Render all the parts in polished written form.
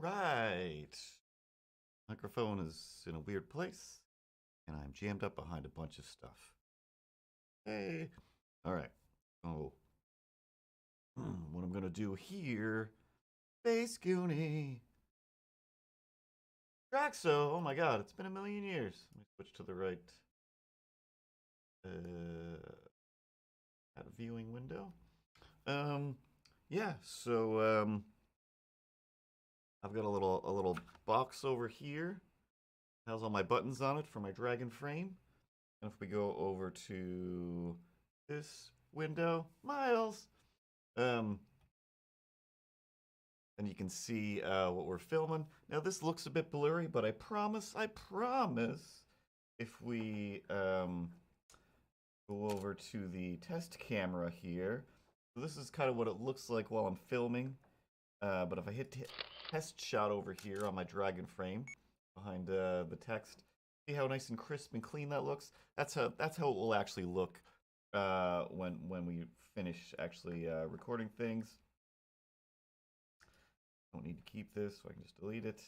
right. Microphone is in a weird place, and I'm jammed up behind a bunch of stuff. Hey. All right. Oh. What I'm going to do here. Space Goonie. Traxo. Oh my god, it's been a million years. Let me switch to the right. At a viewing window. Yeah, so I've got a little box over here. It has all my buttons on it for my dragon frame. And if we go over to this window, Miles, and you can see what we're filming. Now this looks a bit blurry, but I promise, if we go over to the test camera here, so this is kind of what it looks like while I'm filming. But if I hit test shot over here on my dragon frame behind the text, see how nice and crisp and clean that looks? That's how it will actually look when we finish actually recording things. Don't need to keep this, so I can just delete it.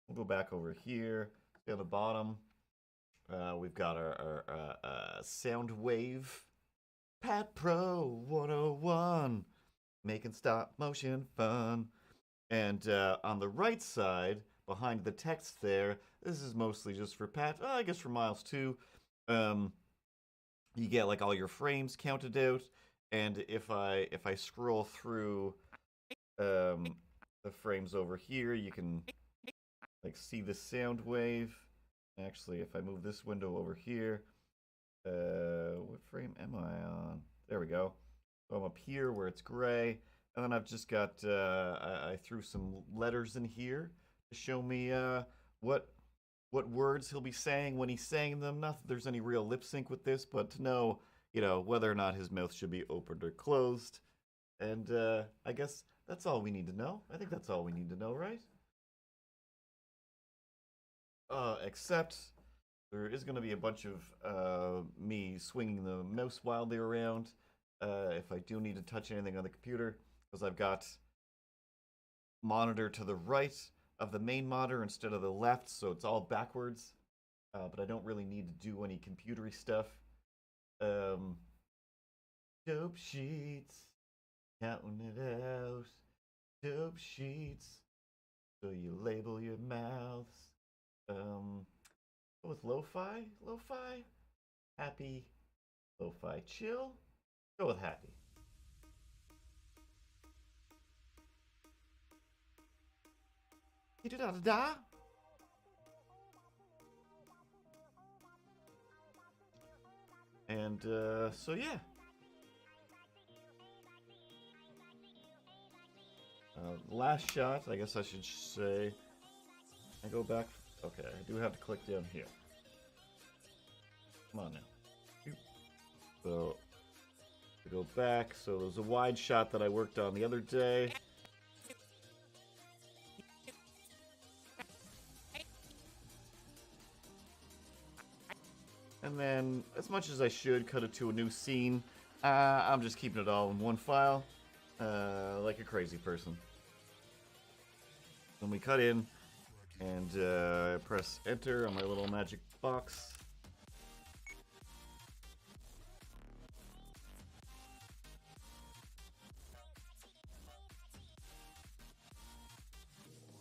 We'll go back over here. See on the bottom, we've got our sound wave. Pat Pro 101, making stop motion fun. And on the right side, behind the text there, this is mostly just for Pat. I guess for Miles too. You get like all your frames counted out, and if I scroll through the frames over here, you can like see the sound wave. Actually, if I move this window over here, what frame am I on? There we go. So I'm up here where it's gray, and then I've just got I threw some letters in here to show me what words he'll be saying when he's saying them. Not that there's any real lip sync with this, but to know, whether or not his mouth should be opened or closed. And I guess that's all we need to know. I think that's all we need to know, right? Except there is going to be a bunch of me swinging the mouse wildly around if I do need to touch anything on the computer, because I've got monitor to the right of the main monitor instead of the left, so it's all backwards. But I don't really need to do any computery stuff. Dope sheets, counting it out. Dope sheets, so you label your mouths. Go with lo-fi, happy, lo-fi, chill. Go with happy. Da da da. And so yeah. Last shot, I guess I should say. I go back. Okay, I do have to click down here. Come on now. So, to go back. So there's a wide shot that I worked on the other day. And then, as much as I should cut it to a new scene, I'm just keeping it all in one file, like a crazy person. Then we cut in, and press enter on my little magic box.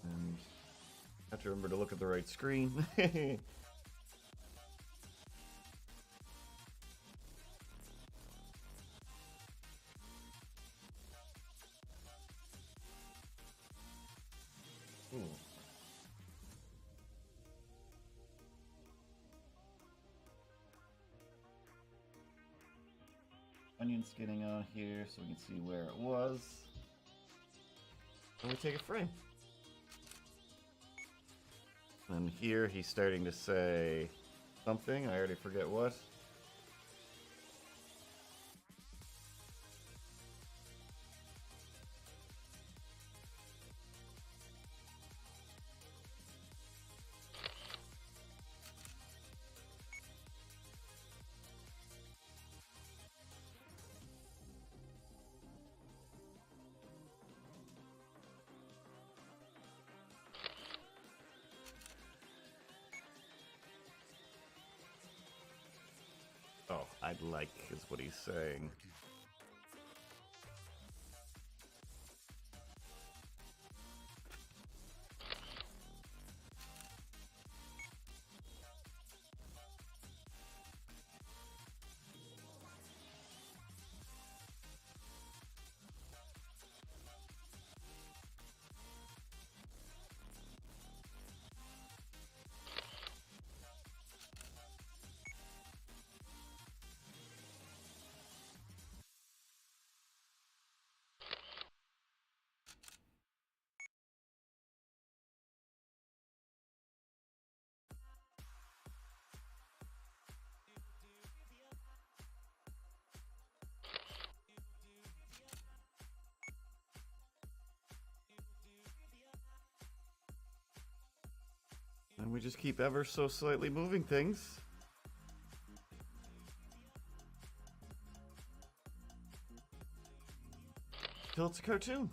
And I have to remember to look at the right screen. Ooh. Onion skinning on here so we can see where it was. And we take a frame. And here he's starting to say something. I already forget what. I'd like, is what he's saying. And we just keep ever so slightly moving things. Till it's a cartoon.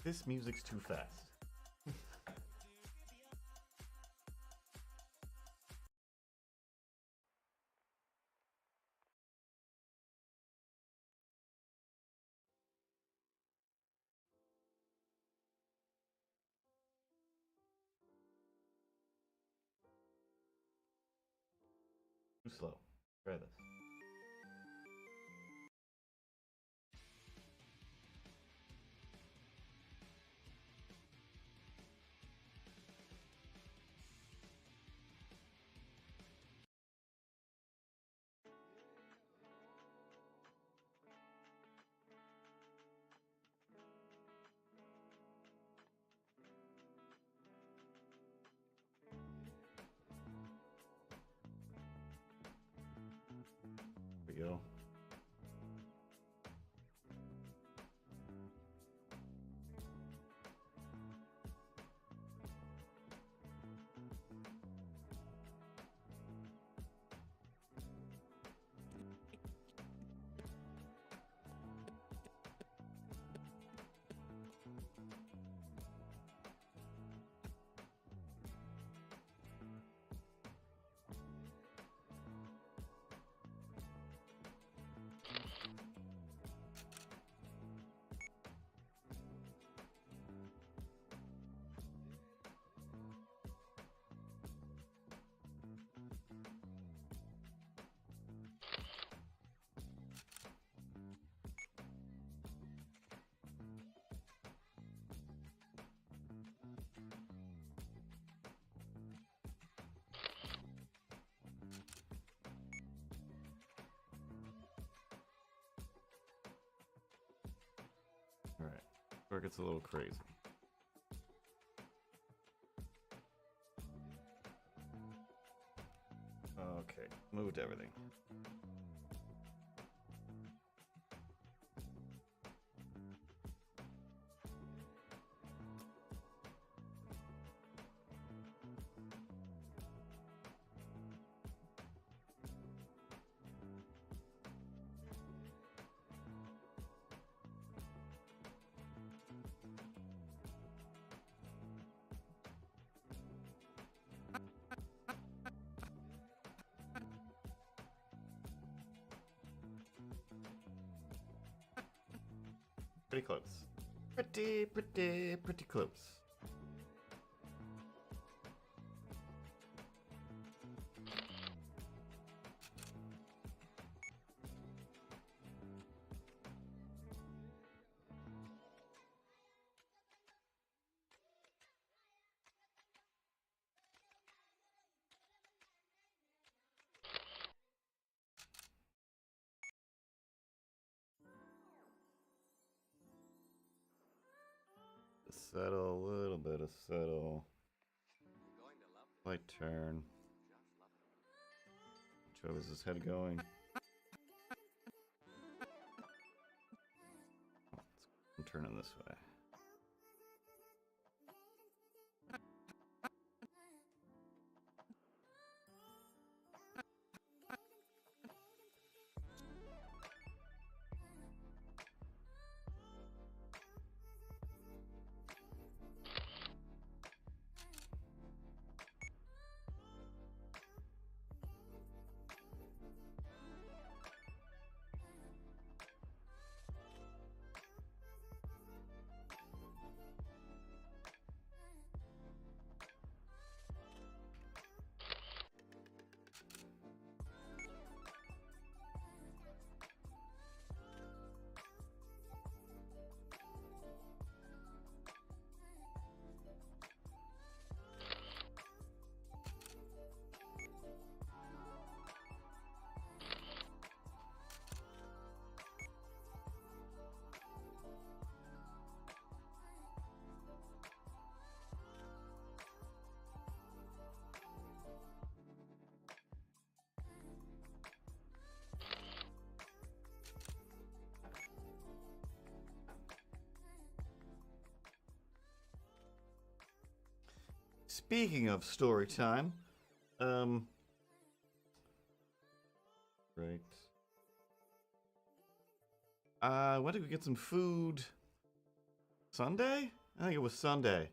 This music's too fast. Too slow. Try this. There we go. Where it gets a little crazy. Okay, moved everything. Pretty close. Pretty close. Settle, a little bit of settle. Light turn. Which way is his head going? Oh, I'm turning this way. Speaking of story time, right. Went to go get some food. Sunday? I think it was Sunday.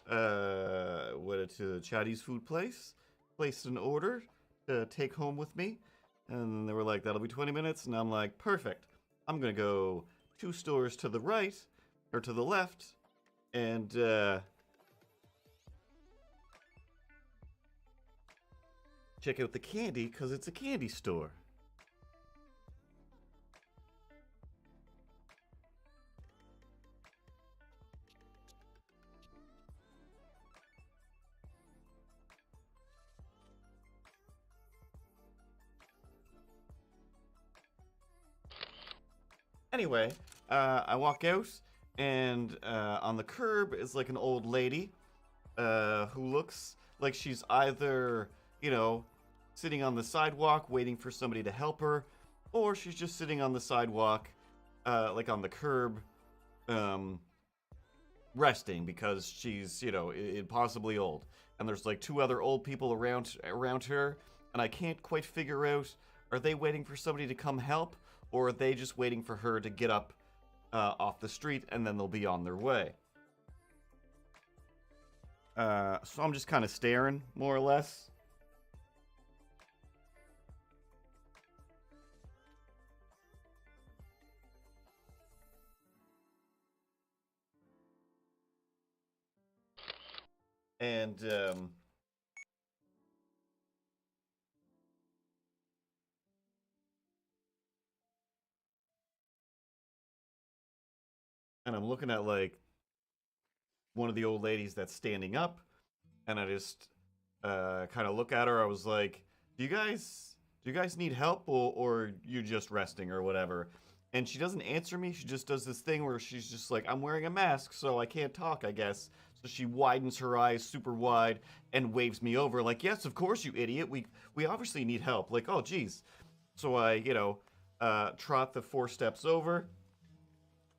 Went to Chatty's food place, placed an order to take home with me, and they were like, "That'll be 20 minutes," and I'm like, "Perfect. I'm gonna go 2 stores to the right or to the left, and check out the candy, because it's a candy store." Anyway, I walk out, and on the curb is like an old lady who looks like she's either, you know, sitting on the sidewalk waiting for somebody to help her, or she's just sitting on the sidewalk, like on the curb, resting because she's, you know, impossibly old. And there's like 2 other old people around her, and I can't quite figure out, are they waiting for somebody to come help, or are they just waiting for her to get up off the street and then they'll be on their way? So I'm just kind of staring, more or less. And I'm looking at like one of the old ladies that's standing up, and I just kind of look at her. I was like, "Do you guys need help, or you just resting or whatever?" and she doesn't answer me. She just does this thing where she's just like, I'm wearing a mask, so I can't talk, I guess. So she widens her eyes super wide and waves me over, like, yes, of course, you idiot. We obviously need help. Like, oh, geez. So I, trot the 4 steps over.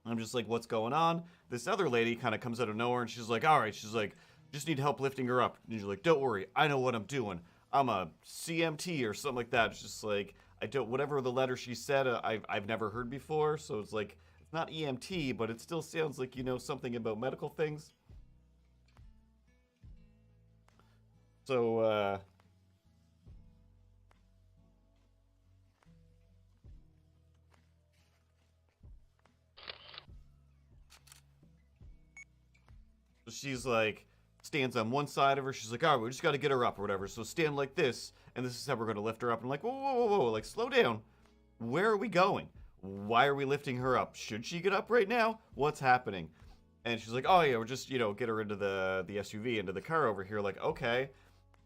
I'm just like, what's going on? This other lady kind of comes out of nowhere and she's like, all right, she's like, just need help lifting her up. And she's like, don't worry, I know what I'm doing. I'm a CMT or something like that. It's just like, I don't, whatever the letter she said, I've never heard before. So it's like, it's not EMT, but it still sounds like you know something about medical things. So, she's like, stands on one side of her. She's like, all right, we just got to get her up or whatever. So stand like this, and this is how we're going to lift her up. And I'm like, whoa, whoa, whoa, whoa, like, slow down. Where are we going? Why are we lifting her up? Should she get up right now? What's happening? And she's like, oh yeah, we're just, get her into the SUV, into the car over here. Like, okay.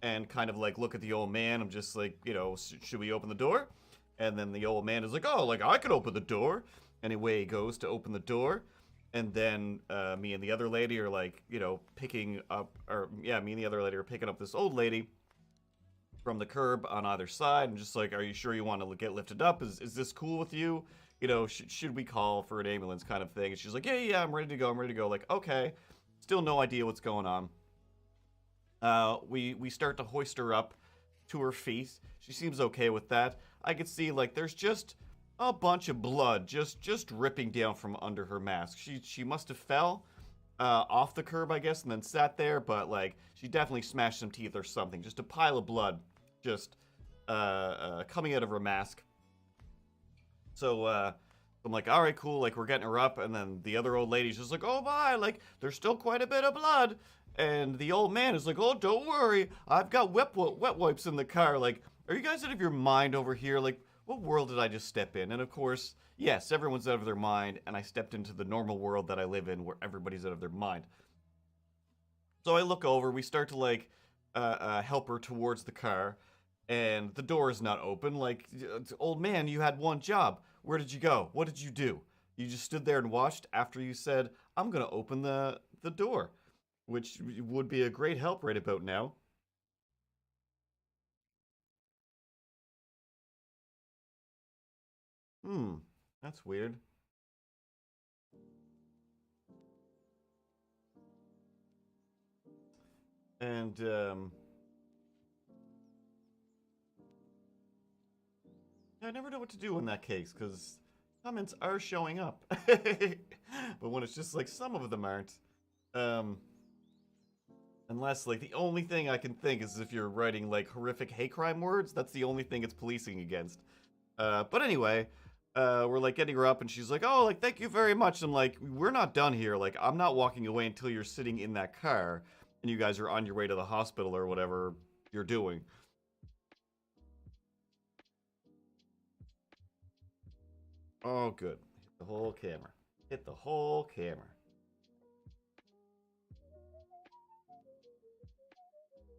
And kind of like look at the old man. I'm just like, should we open the door? And then the old man is like, oh, like I could open the door. Anyway, he goes to open the door. And then me and the other lady are like, picking up, or yeah, me and the other lady are picking up this old lady from the curb on either side. And just like, are you sure you want to get lifted up? Is this cool with you? Should we call for an ambulance kind of thing? And she's like, yeah, I'm ready to go. I'm ready to go. Like, okay. Still no idea what's going on. We start to hoist her up to her feet. She seems okay with that. I could see, like, there's just a bunch of blood just dripping down from under her mask. She must have fell off the curb, I guess, and then sat there, but, like, she definitely smashed some teeth or something. Just a pile of blood just coming out of her mask. So, I'm like, all right, cool, like, we're getting her up, and then the other old lady's just like, oh my, like, there's still quite a bit of blood. And the old man is like, oh, don't worry, I've got wet wipes in the car. Like, are you guys out of your mind over here? Like, what world did I just step in? And of course, yes, everyone's out of their mind, and I stepped into the normal world that I live in where everybody's out of their mind. So I look over, we start to, like, help her towards the car, and the door is not open. Like, old man, you had one job. Where did you go? What did you do? You just stood there and watched after you said, I'm gonna open the door, which would be a great help right about now. Hmm, that's weird. And, I never know what to do in that case, because comments are showing up. But when it's just like some of them aren't, um, unless, like, the only thing I can think is if you're writing, like, horrific hate crime words, that's the only thing it's policing against. But anyway, we're, like, getting her up, and she's like, oh, like, thank you very much. I'm like, we're not done here. Like, I'm not walking away until you're sitting in that car, and you guys are on your way to the hospital or whatever you're doing. Oh, good. Hit the whole camera. Hit the whole camera.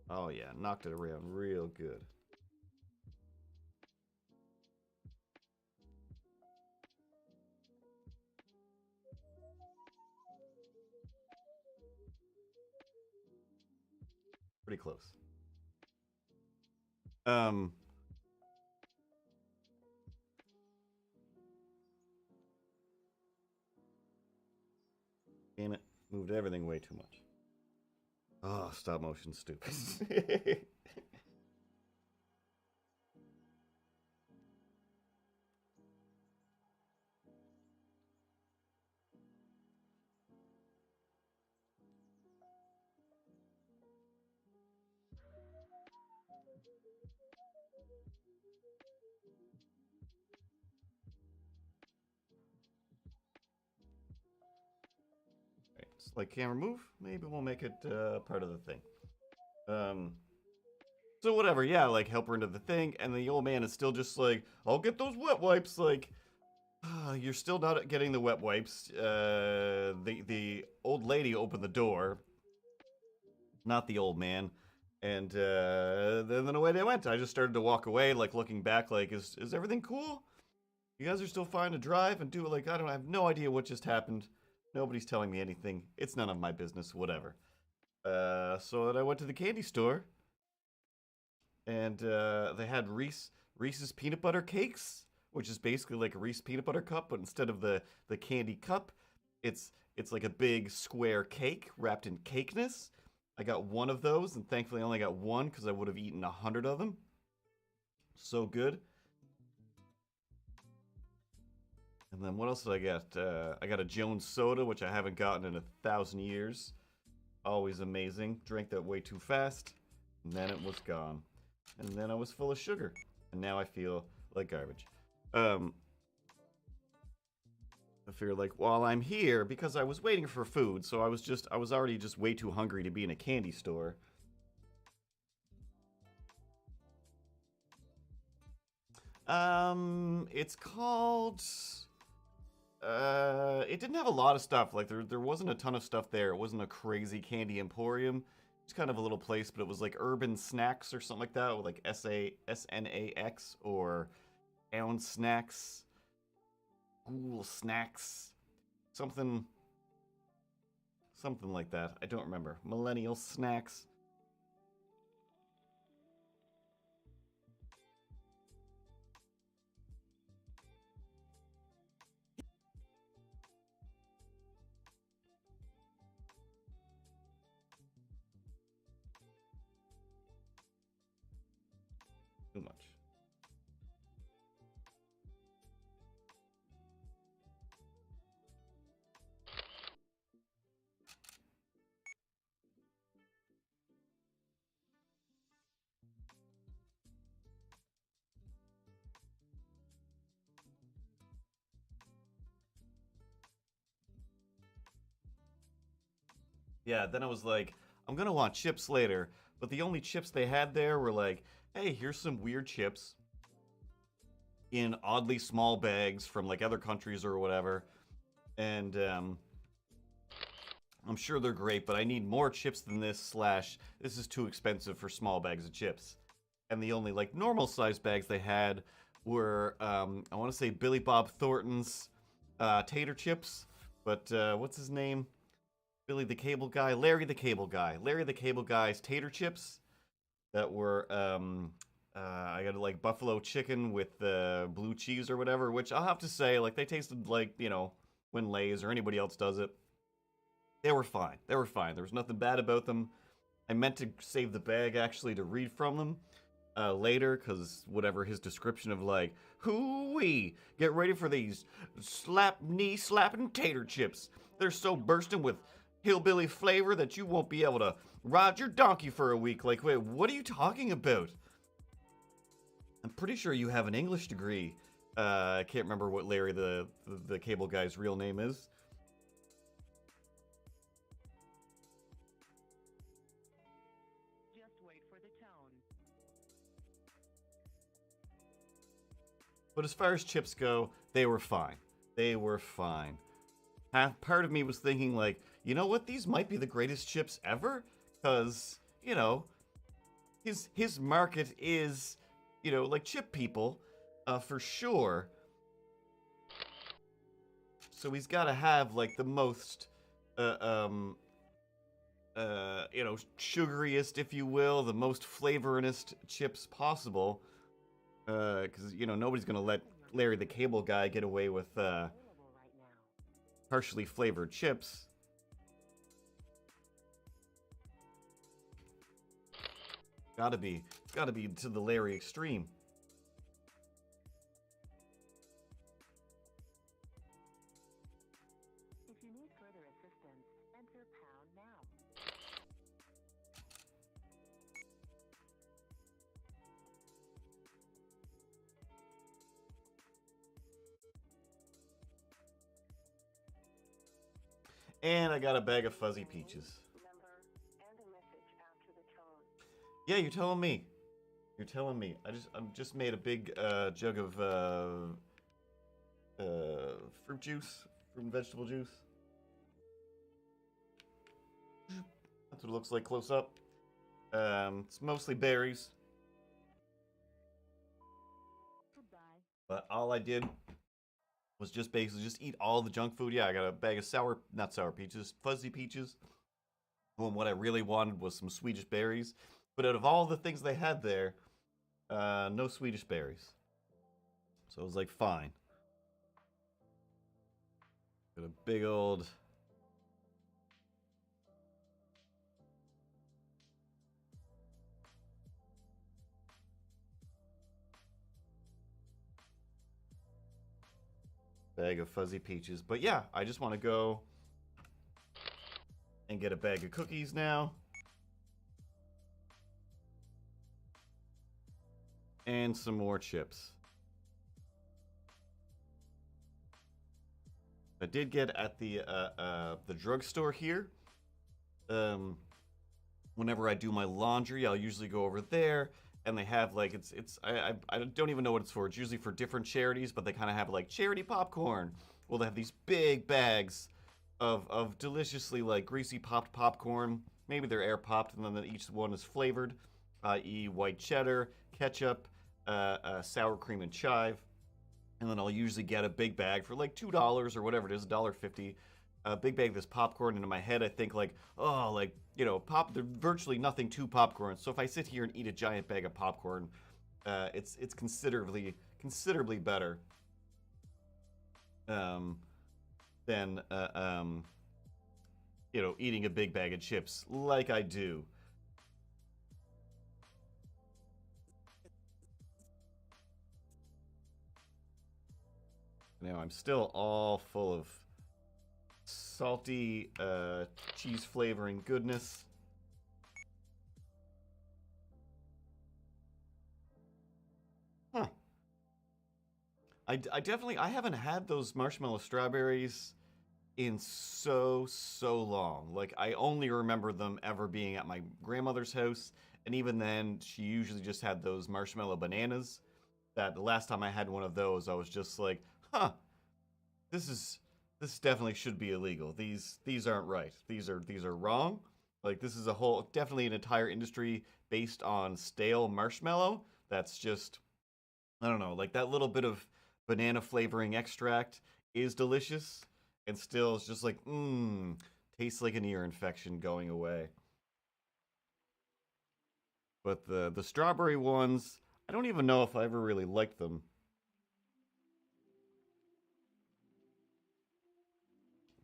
Oh, yeah. Knocked it around real good. Pretty close. Um, Damn it. Moved everything way too much. Oh, stop motion stupid. Right, like camera move. Maybe we'll make it part of the thing. Um, so whatever, yeah, like help her into the thing, and the old man is still just like, I'll get those wet wipes. Like, you're still not getting the wet wipes. The old lady opened the door, not the old man, and then away they went. I just started to walk away, like looking back, like, is everything cool? You guys are still fine to drive and do it like, I have no idea what just happened. Nobody's telling me anything. It's none of my business, whatever. So then I went to the candy store and they had Reese's peanut butter cakes, which is basically like a Reese's peanut butter cup, but instead of the candy cup, it's like a big square cake wrapped in cakeness. I got one of those, and thankfully I only got one because I would have eaten 100 of them. So good. And then what else did I get? I got a Jones soda, which I haven't gotten in 1,000 years. Always amazing. Drank that way too fast, and then it was gone. And then I was full of sugar, and now I feel like garbage. I feel like while I'm here, because I was waiting for food, so I was already just way too hungry to be in a candy store. It's called. It didn't have a lot of stuff. Like there wasn't a ton of stuff there. It wasn't a crazy candy emporium. It's kind of a little place, but it was like Urban Snacks or something like that, with like SNAX or Ounce Snacks, Ghoul Snacks, something like that. I don't remember. Millennial Snacks. Too much. Yeah, then I was like, I'm gonna want chips later, but the only chips they had there were like, hey, here's some weird chips in oddly small bags from like other countries or whatever. And I'm sure they're great, but I need more chips than this, slash, this is too expensive for small bags of chips. And the only like normal sized bags they had were, I want to say Billy Bob Thornton's tater chips, but what's his name? Billy the Cable Guy? Larry the Cable Guy. Larry the Cable Guy's tater chips that were, I got like buffalo chicken with blue cheese or whatever, which I'll have to say, like, they tasted like, you know, when Lay's or anybody else does it. They were fine. They were fine. There was nothing bad about them. I meant to save the bag, actually, to read from them later, because whatever his description of, like, hoo-wee, get ready for these knee-slapping tater chips. They're so bursting with hillbilly flavor that you won't be able to ride your donkey for a week. Like, wait, what are you talking about? I'm pretty sure you have an English degree. I can't remember what Larry the Cable Guy's real name is. But as far as chips go, they were fine. They were fine. Part of me was thinking, like, you know what? These might be the greatest chips ever, because, you know, his market is, you know, like chip people, for sure. So he's got to have like the most, you know, sugariest, if you will, the most flavorinest chips possible. Because, you know, nobody's gonna let Larry the Cable Guy get away with partially flavored chips. Gotta be to the Larry extreme. If you need further assistance, enter pound now. And I got a bag of fuzzy peaches. Number and a message after the tone. Yeah, you're telling me. You're telling me. I just made a big jug of fruit juice, fruit and vegetable juice. That's what it looks like close up. It's mostly berries. Goodbye. But all I did was just basically just eat all the junk food. Yeah, I got a bag of not sour peaches, fuzzy peaches. And what I really wanted was some Swedish berries. But out of all the things they had there, no Swedish berries. So I was like, fine. Got a big old bag of fuzzy peaches. But yeah, I just want to go and get a bag of cookies now. And some more chips. I did get at the drugstore here. Whenever I do my laundry, I'll usually go over there, and they have like I don't even know what it's for. It's usually for different charities, but they kind of have like charity popcorn. Well, they have these big bags of deliciously like greasy popped popcorn. Maybe they're air popped, and then each one is flavored, i.e., white cheddar, ketchup, sour cream, and chive. And then I'll usually get a big bag for like $2 or whatever it is, $1.50. A big bag of this popcorn, and in my head I think like, oh, like, you know, there's virtually nothing to popcorn. So if I sit here and eat a giant bag of popcorn, it's considerably better than you know, eating a big bag of chips like I do. Now I'm still all full of salty cheese flavoring goodness. Huh. I definitely, I haven't had those marshmallow strawberries in so long. Like, I only remember them ever being at my grandmother's house, and even then she usually just had those marshmallow bananas. That the last time I had one of those, I was just like, huh, this definitely should be illegal. These aren't right. These are wrong. Like, this is a whole, definitely an entire industry based on stale marshmallow. That's just, I don't know, like that little bit of banana flavoring extract is delicious, and still it's just like, tastes like an ear infection going away. But the strawberry ones, I don't even know if I ever really liked them.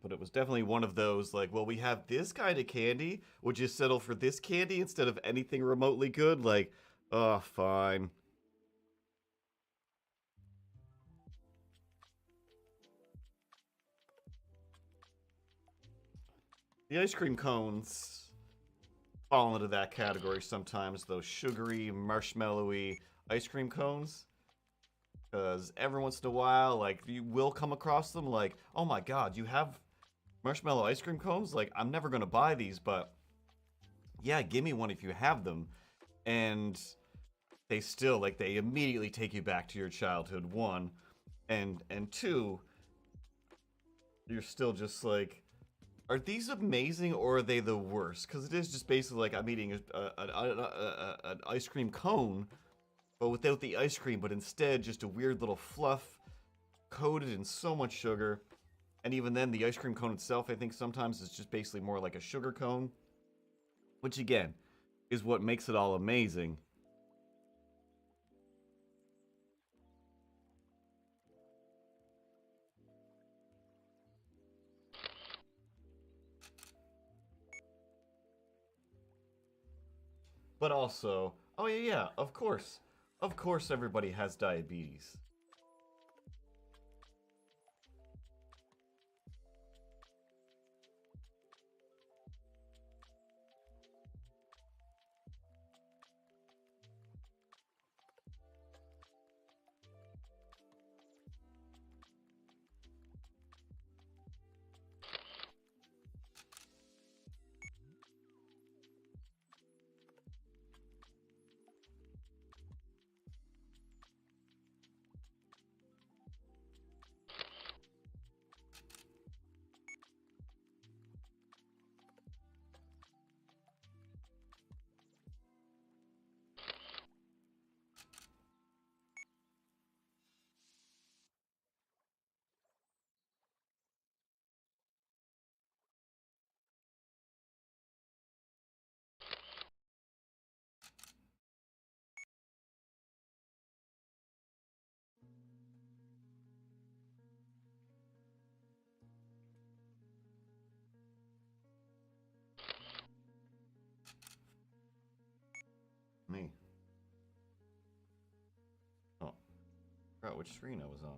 But it was definitely one of those like, well, we have this kind of candy. Would you settle for this candy instead of anything remotely good? Like, oh, fine. The ice cream cones fall into that category sometimes, those sugary, marshmallowy ice cream cones. Because every once in a while, like, you will come across them like, oh my god, you have marshmallow ice cream cones? Like, I'm never going to buy these, but yeah, give me one if you have them. And they still, like, they immediately take you back to your childhood, one. And two, you're still just like, are these amazing or are they the worst? Because it is just basically like I'm eating an ice cream cone, but without the ice cream, but instead just a weird little fluff coated in so much sugar. And even then, the ice cream cone itself, I think sometimes is just basically more like a sugar cone, which again is what makes it all amazing. But also, oh yeah, yeah, of course. Of course everybody has diabetes. Me. Oh, forgot which screen I was on.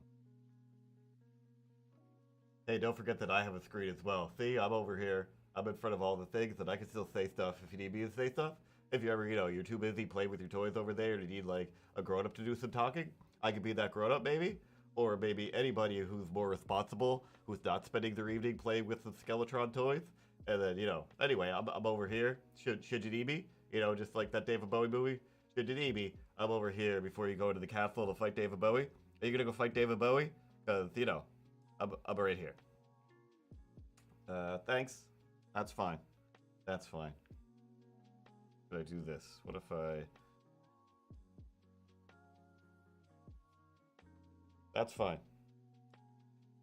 Hey, don't forget that I have a screen as well. See, I'm over here. I'm in front of all the things, and I can still say stuff if you need me to say stuff. If you ever, you're too busy playing with your toys over there and you need, like, a grown-up to do some talking, I could be that grown-up, maybe. Or maybe anybody who's more responsible, who's not spending their evening playing with the Skeletron toys. And then, anyway, I'm over here. Should you need me? Just like that David Bowie movie. Should you need me? I'm over here before you go into the castle to fight David Bowie. Are you gonna go fight David Bowie? Because, I'm right here. Thanks. That's fine. That's fine. Should I do this? What if I... That's fine.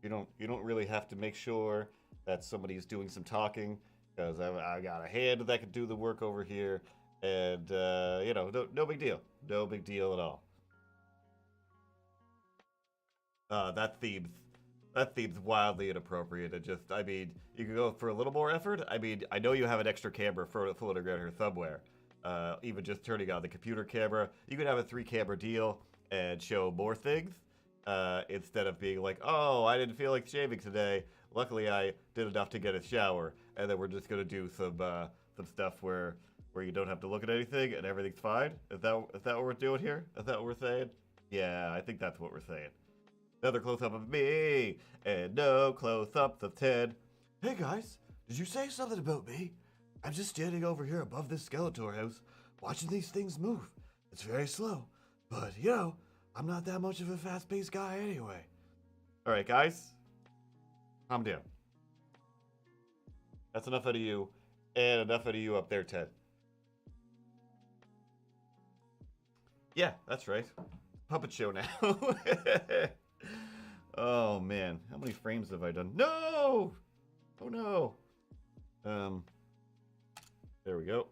You don't really have to make sure that somebody's doing some talking, because I got a hand that can do the work over here, and no big deal. No big deal at all. That theme's wildly inappropriate. You could go for a little more effort. I know you have an extra camera floating around here somewhere. Even just turning on the computer camera, you could have a 3-camera deal and show more things. Instead of being like, oh, I didn't feel like shaving today. Luckily, I did enough to get a shower, and then we're just gonna do some stuff where you don't have to look at anything and everything's fine. Is that what we're doing here? Is that what we're saying? Yeah, I think that's what we're saying. Another close-up of me, and no close-ups of Ted. Hey guys, did you say something about me? I'm just standing over here above this Skeletor house, watching these things move. It's very slow, but I'm not that much of a fast-paced guy anyway. Alright guys, calm down. That's enough out of you, and enough out of you up there, Ted. Yeah, that's right. Puppet show now. Oh man, how many frames have I done? No! Oh no! There we go.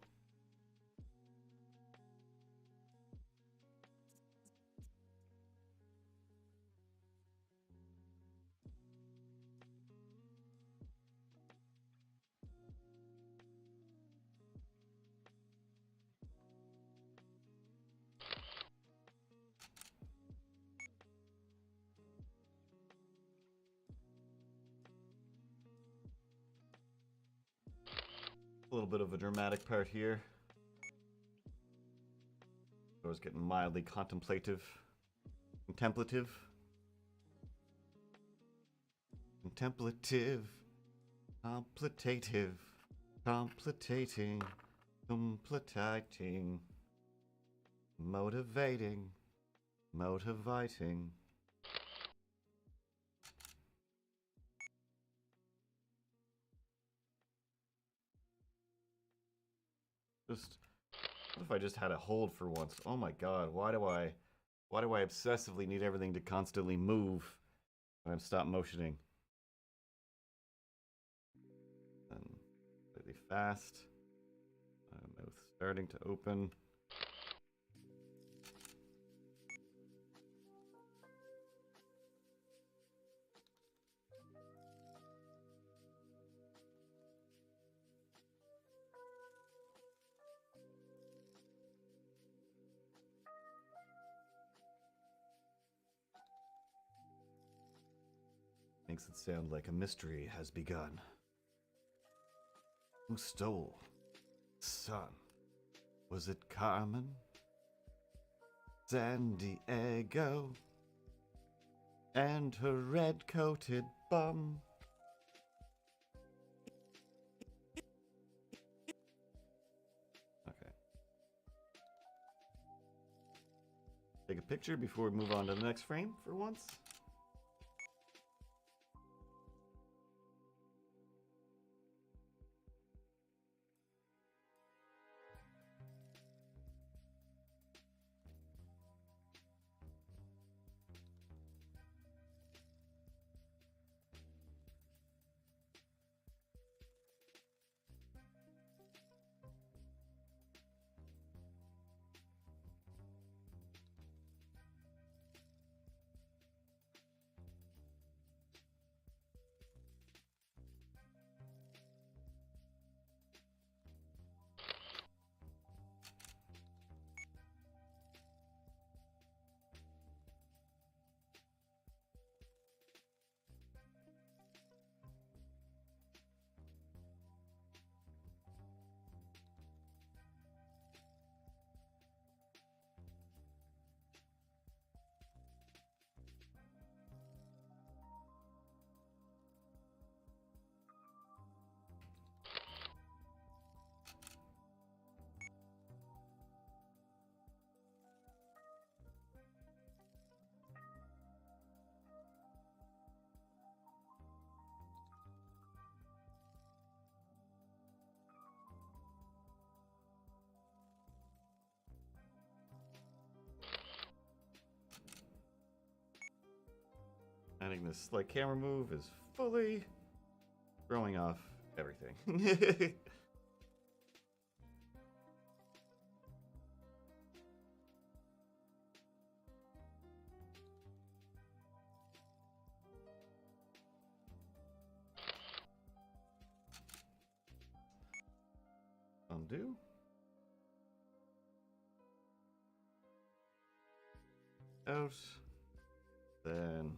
A little bit of a dramatic part here. I was getting mildly contemplative. Contemplative. Contemplative. Contemplative. Contemplating. Contemplating. Motivating. Motivating. What if I just had a hold for once? Oh my god, why do I obsessively need everything to constantly move when I'm stop motioning? And really fast. My mouth starting to open. Makes it sound like a mystery has begun. Who stole Son? Was it Carmen? San Diego? And her red-coated bum? Okay. Take a picture before we move on to the next frame for once. Finding this like camera move is fully throwing off everything. Undo. Out. Then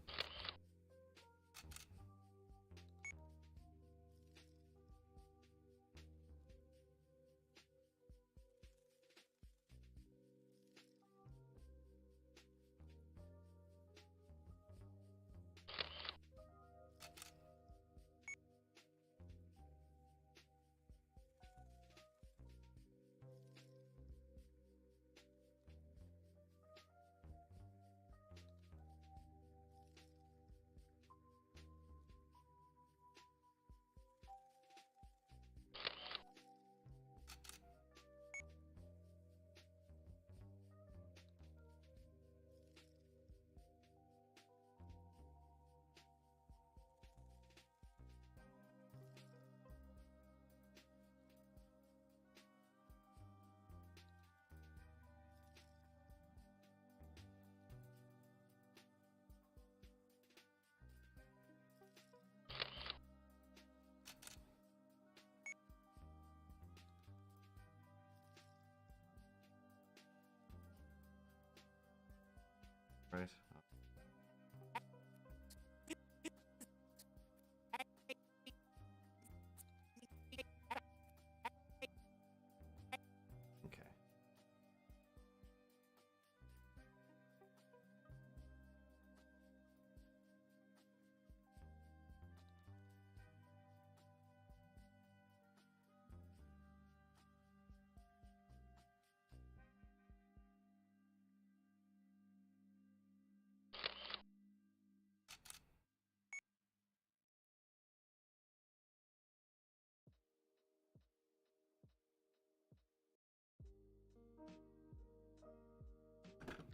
right. Okay.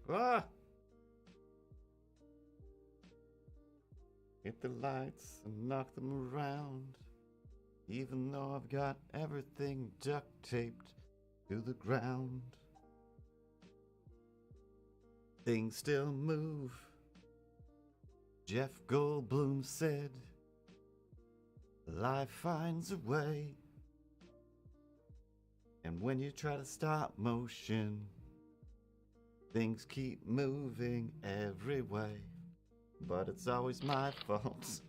Ah! Hit the lights and knock them around. Even though I've got everything duct taped to the ground, things still move. Jeff Goldblum said, life finds a way. And when you try to stop motion, things keep moving every way. But it's always my fault.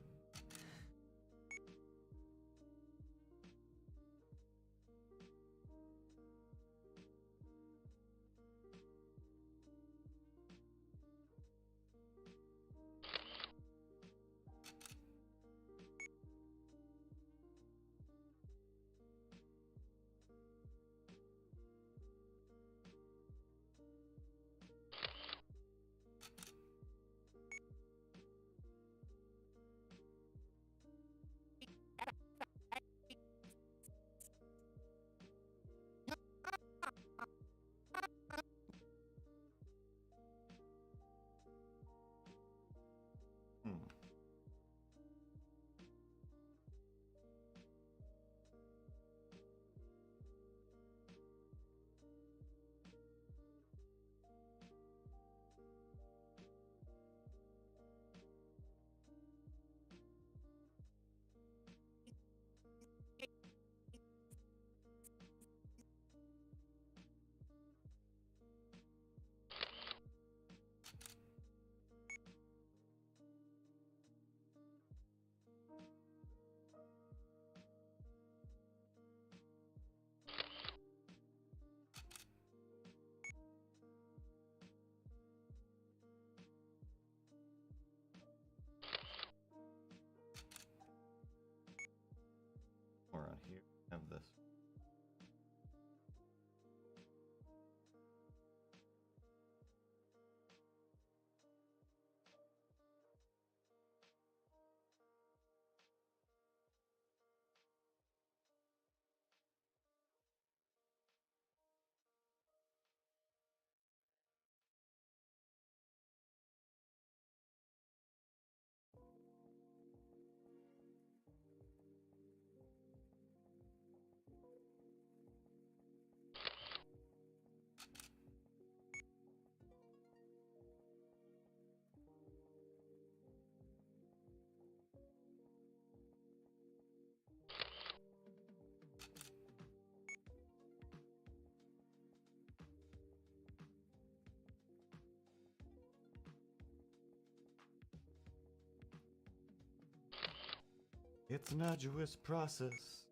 It's an arduous process.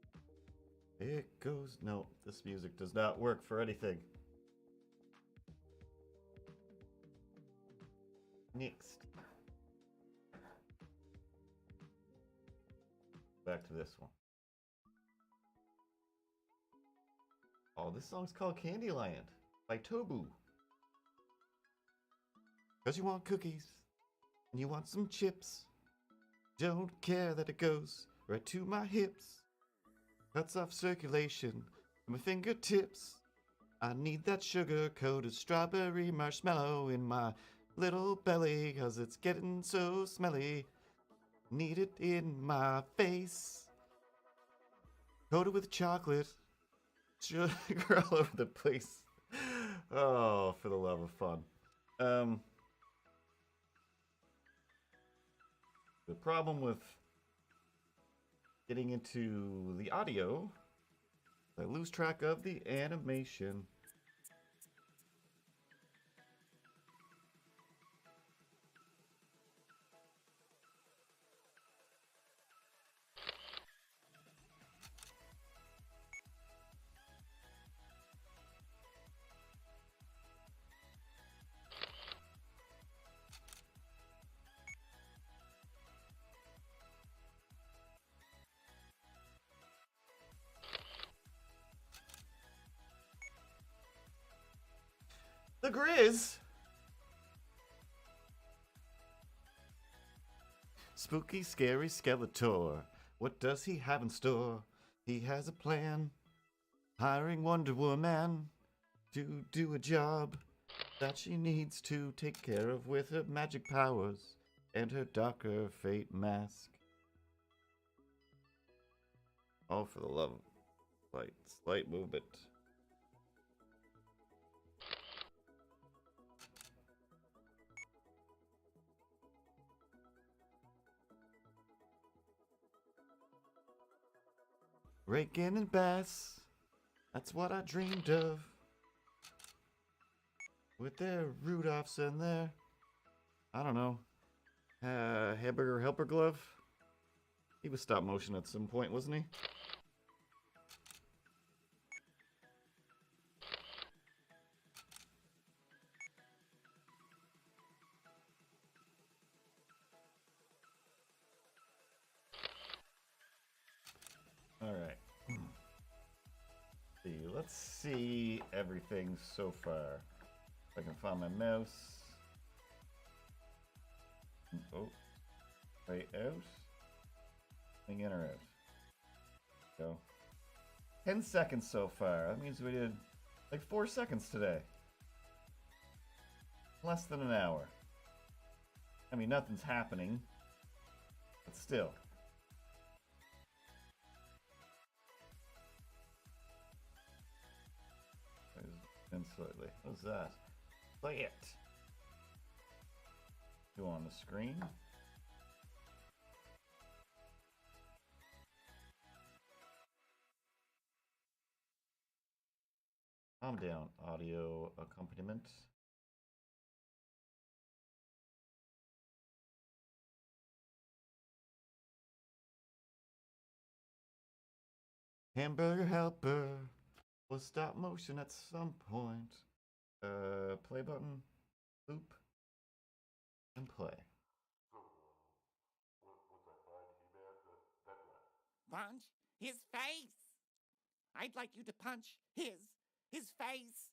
It goes. No, this music does not work for anything. Next. Back to this one. Oh, this song's called Candyland by Tobu. Cause you want cookies and you want some chips. Don't care that it goes right to my hips. Cuts off circulation to my fingertips. I need that sugar-coated strawberry marshmallow in my little belly, cause it's getting so smelly. Need it in my face. Coated with chocolate. Sugar all over the place. Oh, for the love of fun. The problem with getting into the audio, I lose track of the animation. The Grizz! Spooky, scary Skeletor. What does he have in store? He has a plan. Hiring Wonder Woman to do a job that she needs to take care of with her magic powers and her darker fate mask. All for the love of slight movement. Raking and Bass, that's what I dreamed of. With their Rudolphs and their, I don't know, hamburger helper glove. He was stop motion at some point, wasn't he? Alright. Let's see everything so far. If I can find my mouse. Oh. Way out. Thing in or out. Go. 10 seconds so far. That means we did like 4 seconds today. Less than an hour. I mean, nothing's happening. But still. Slightly. What's that? Play it. Go on the screen. Calm down. Audio accompaniment. Hamburger helper. Will stop motion at some point. Play button, loop, and play. Punch his face. I'd like you to punch his face.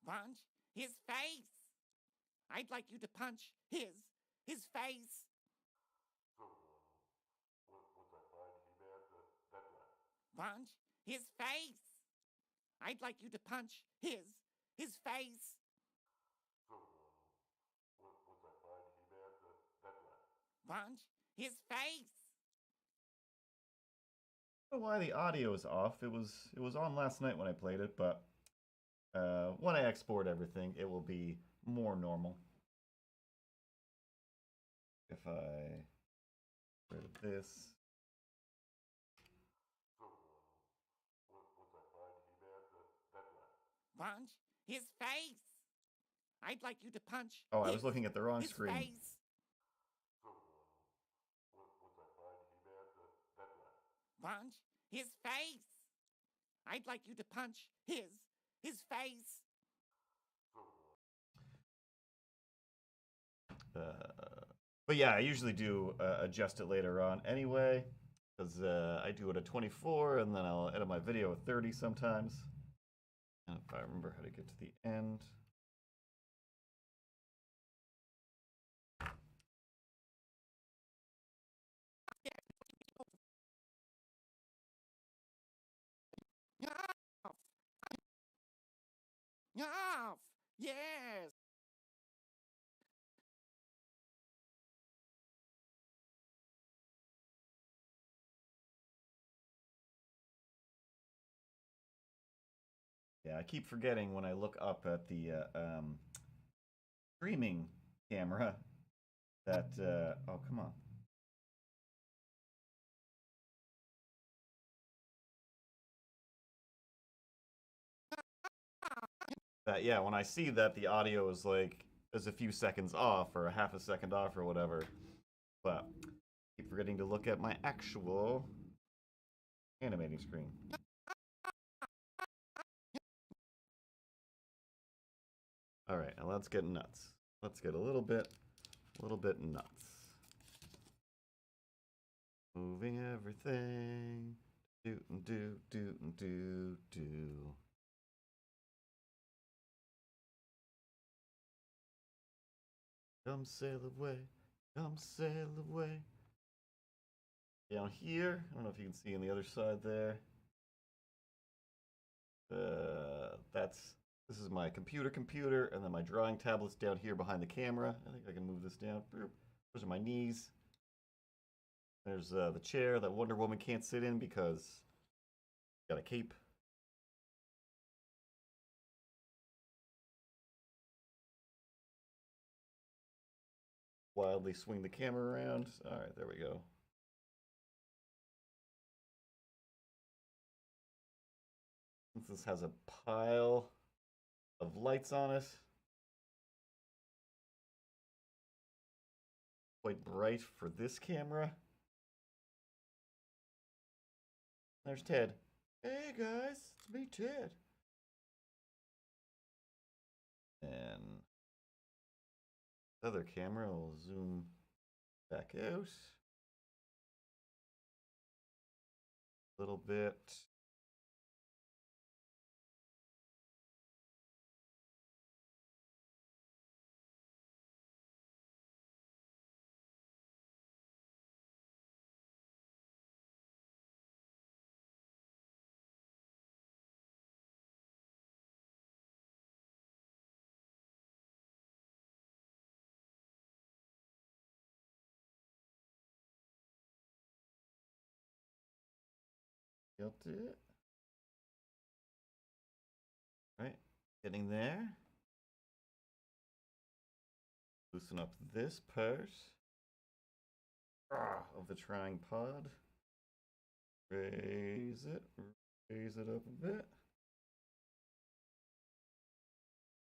Punch his face. I'd like you to punch his face. Punch his face. I'd like you to punch his face. Punch his face. I don't know why the audio is off. It was on last night when I played it, but when I export everything, it will be more normal. If I get rid of this. Punch his face. I'd like you to punch Oh, I was looking at the wrong his screen. face. punch his face. I'd like you to punch his face. But yeah, I usually do adjust it later on anyway, because I do it at 24, and then I'll edit my video at 30 sometimes. And if I remember how to get to the end. Off. Off. Yes. Yeah, I keep forgetting when I look up at the streaming camera that, oh, come on. That, yeah, when I see that the audio is like, is a few seconds off or a half a second off or whatever, but I keep forgetting to look at my actual animating screen. All right, now let's get nuts. Let's get a little bit nuts. Moving everything. Do and do, do and do, do. Come sail away, come sail away. Down here, I don't know if you can see on the other side there. This is my computer, and then my drawing tablet's down here behind the camera. I think I can move this down. Those are my knees. There's the chair that Wonder Woman can't sit in because got a cape. Wildly swing the camera around. All right, there we go. Since this has a pile of lights on it, quite bright for this camera. There's Ted. Hey guys, it's me, Ted. And the other camera will zoom back out a little bit. Guilty it. Right, getting there. Loosen up this part of the trying pod. Raise it up a bit.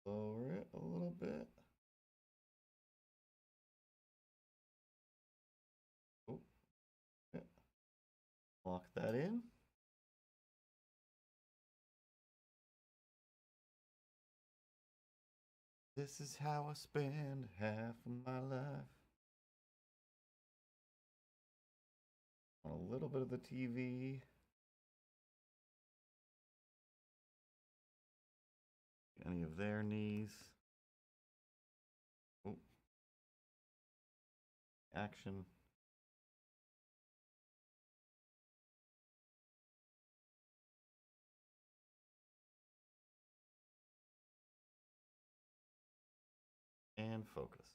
Lower it a little bit. Oh, yeah. Lock that in. This is how I spend half of my life. On a little bit of the TV. Any of their knees. Oh. Action. And focus.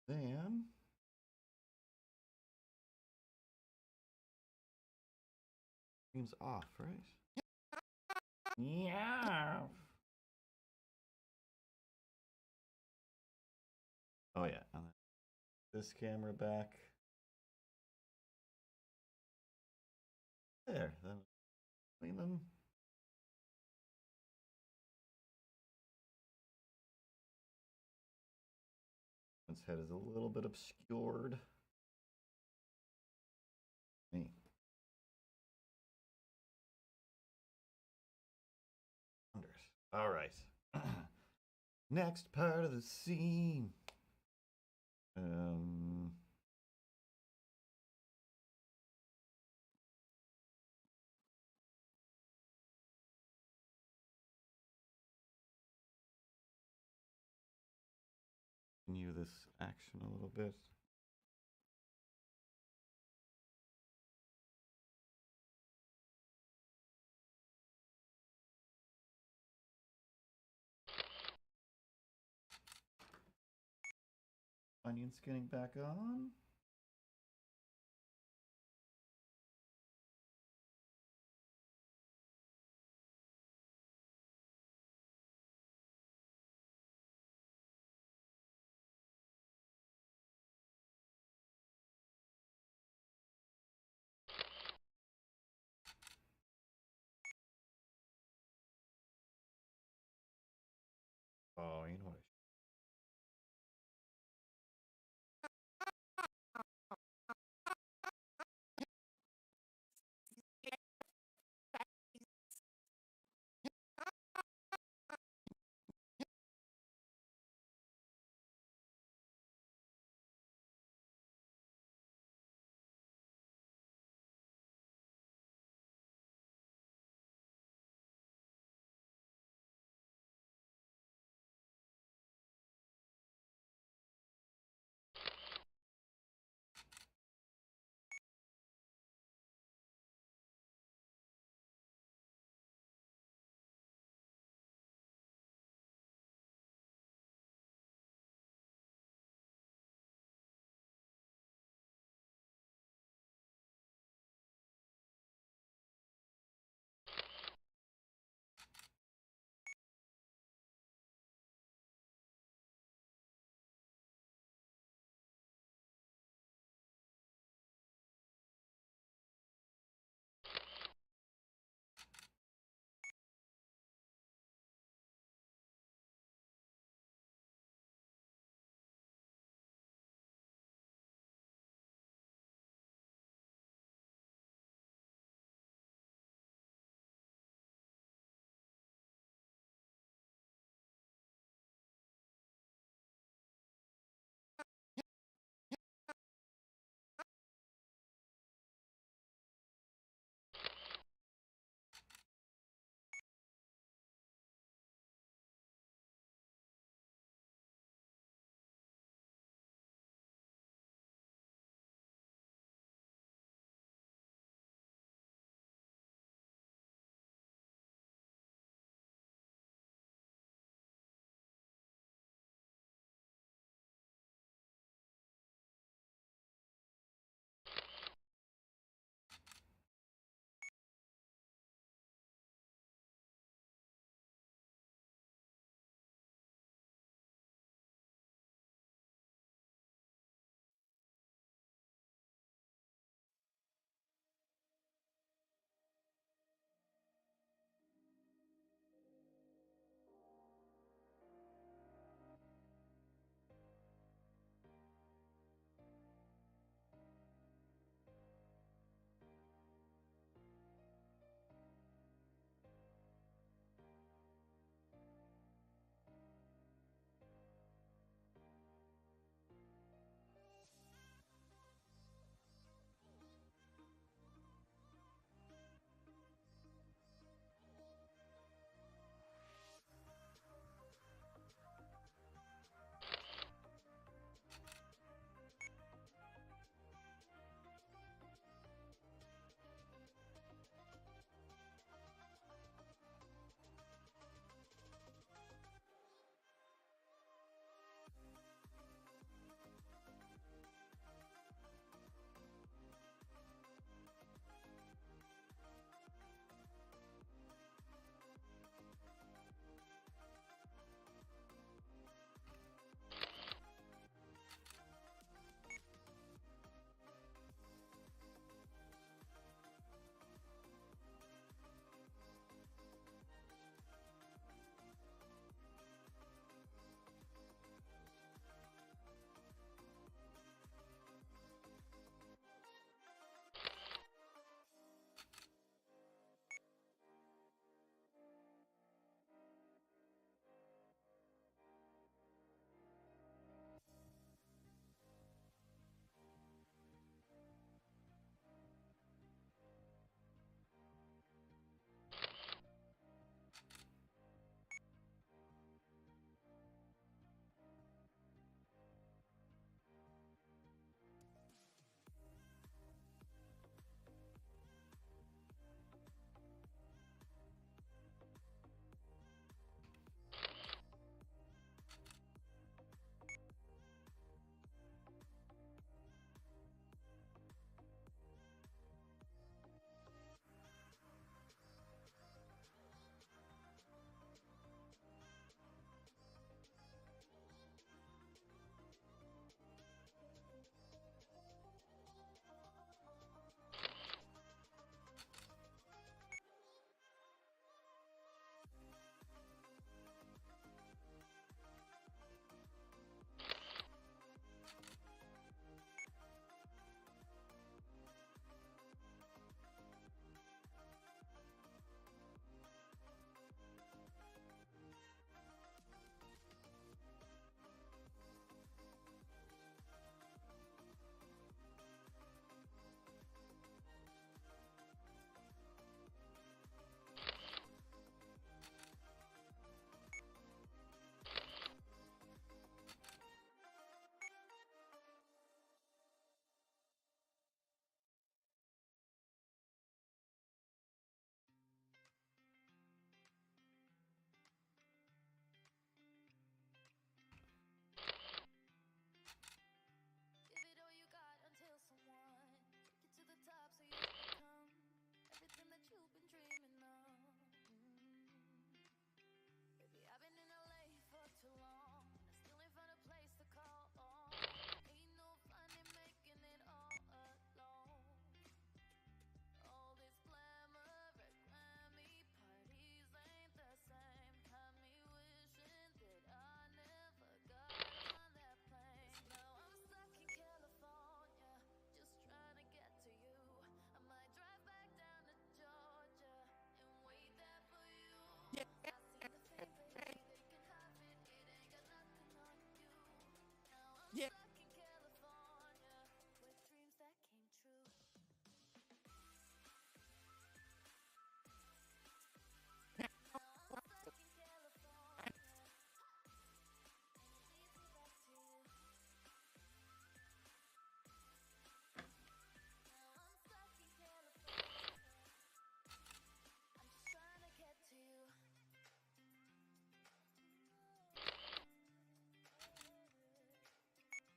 Then seems off, right? Yeah. Oh yeah. And then this camera back. There. Then clean them. Its head is a little bit obscured. Me. Wonders. All right. Next part of the scene. Continue this action a little bit. Onion skinning back on. Oh, you know what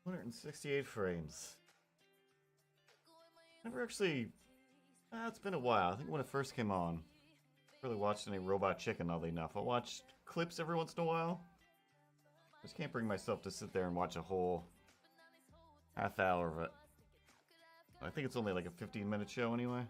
168 frames. Never actually. It's been a while. I think when it first came on, really watched any Robot Chicken, oddly enough. I'll watch clips every once in a while. Just can't bring myself to sit there and watch a whole half hour of it. I think it's only like a 15-minute show anyway.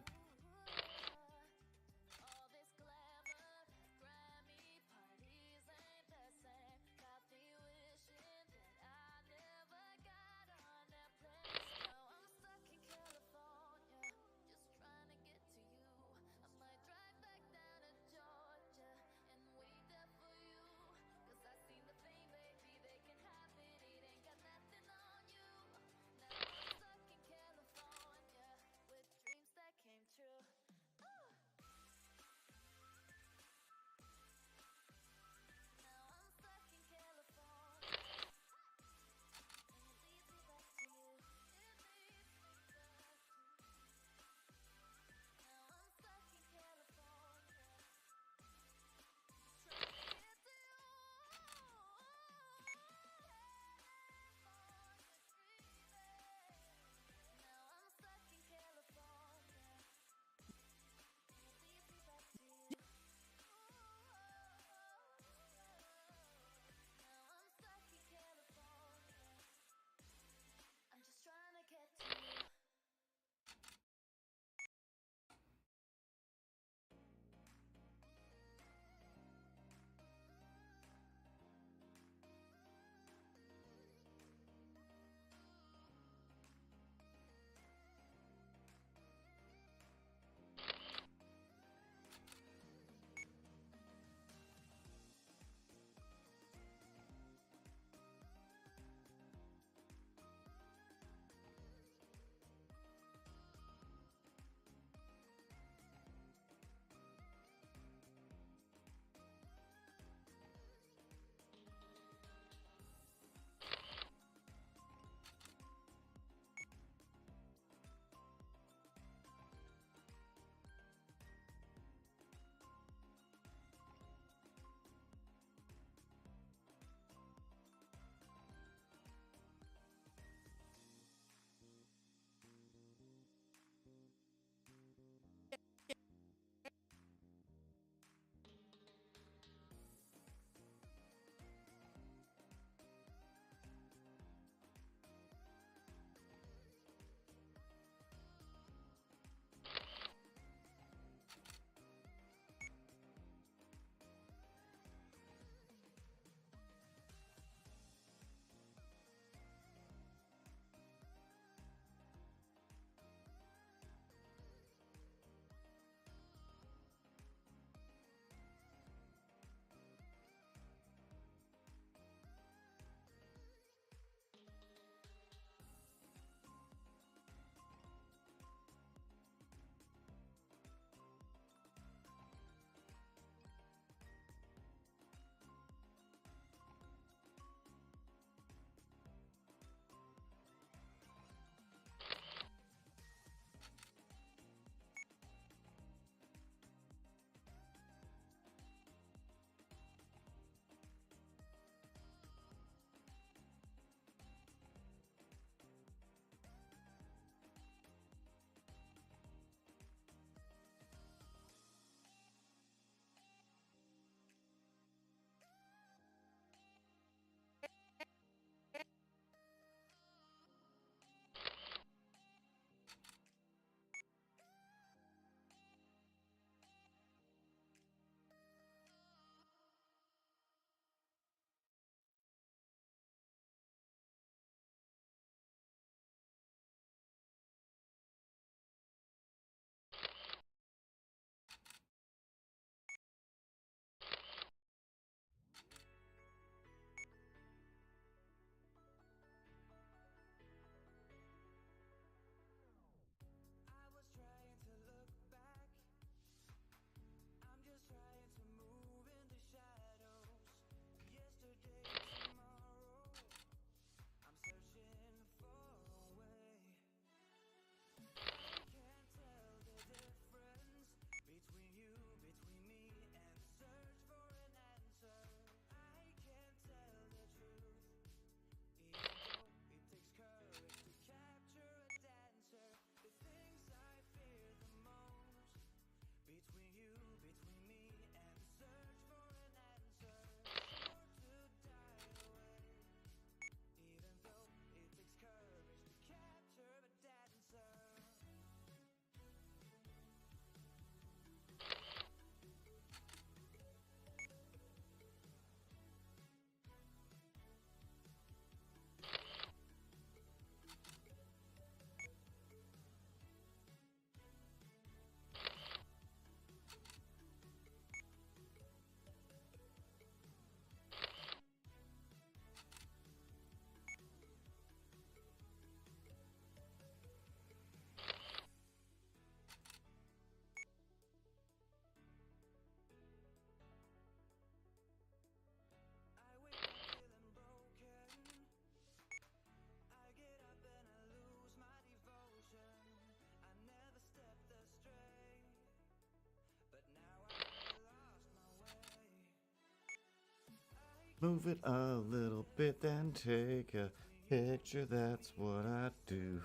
Move it a little bit, then take a picture. That's what I do.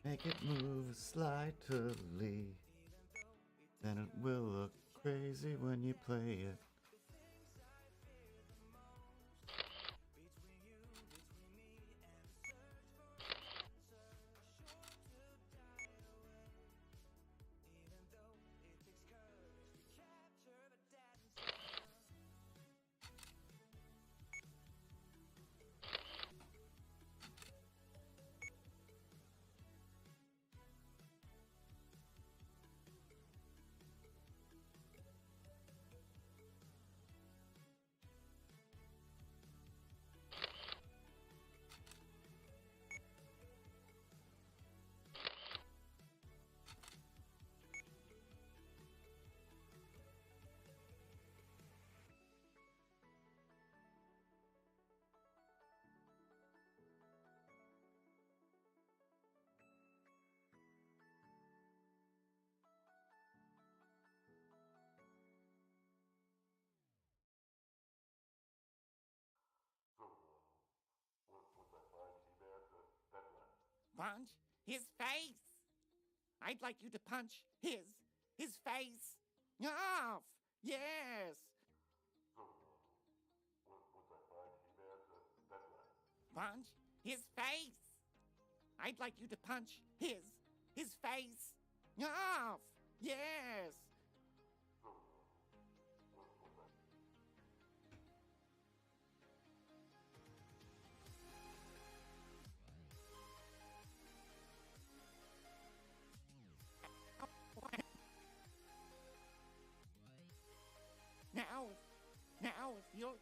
Make it move slightly. Then it will look crazy when you play it. Punch his face. I'd like you to punch his face. Off. Yes. Punch his face. I'd like you to punch his face. Off. Yes. Now, if you'll...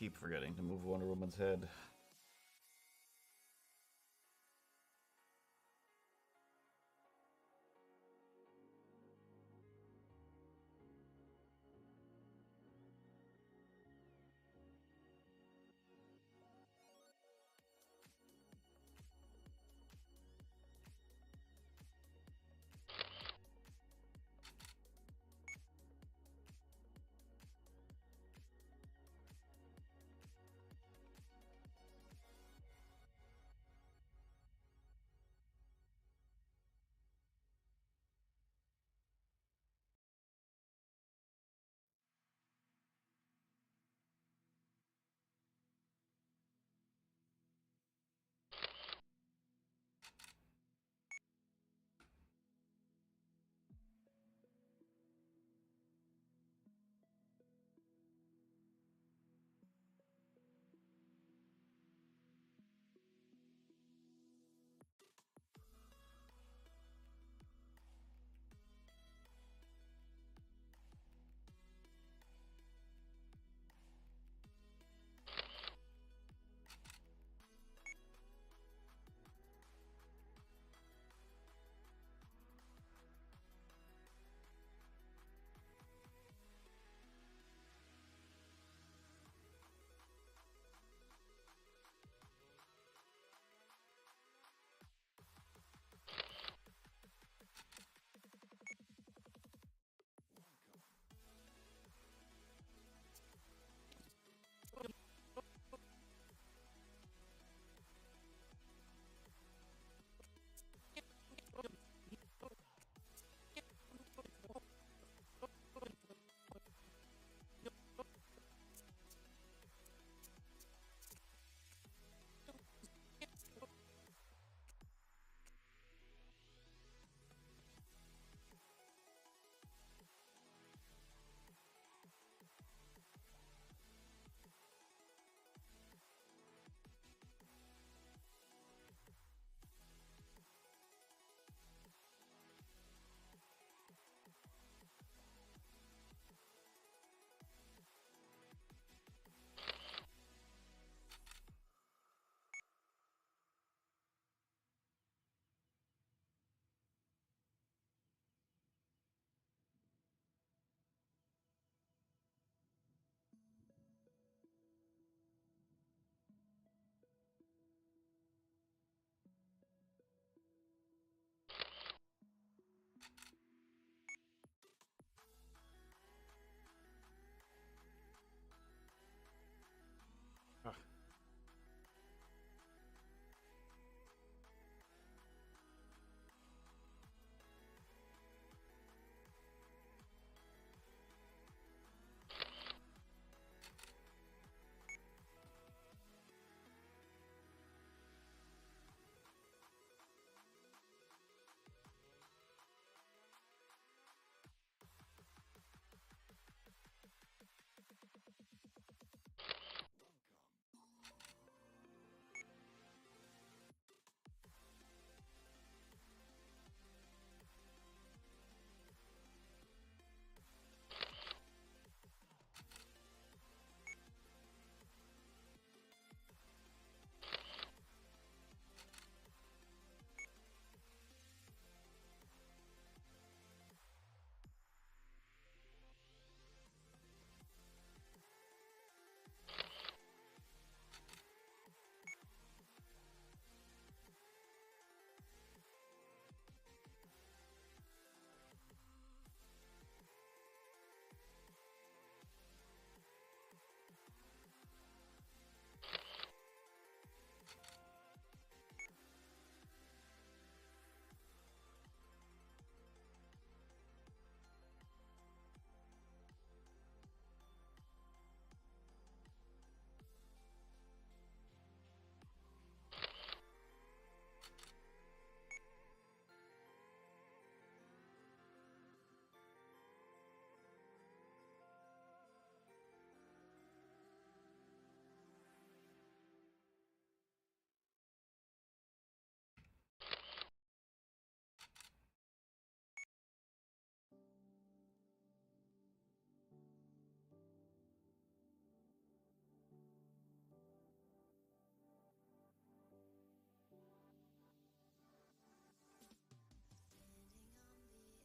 keep forgetting to move Wonder Woman's head.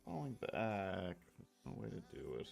falling back. There's no way to do it.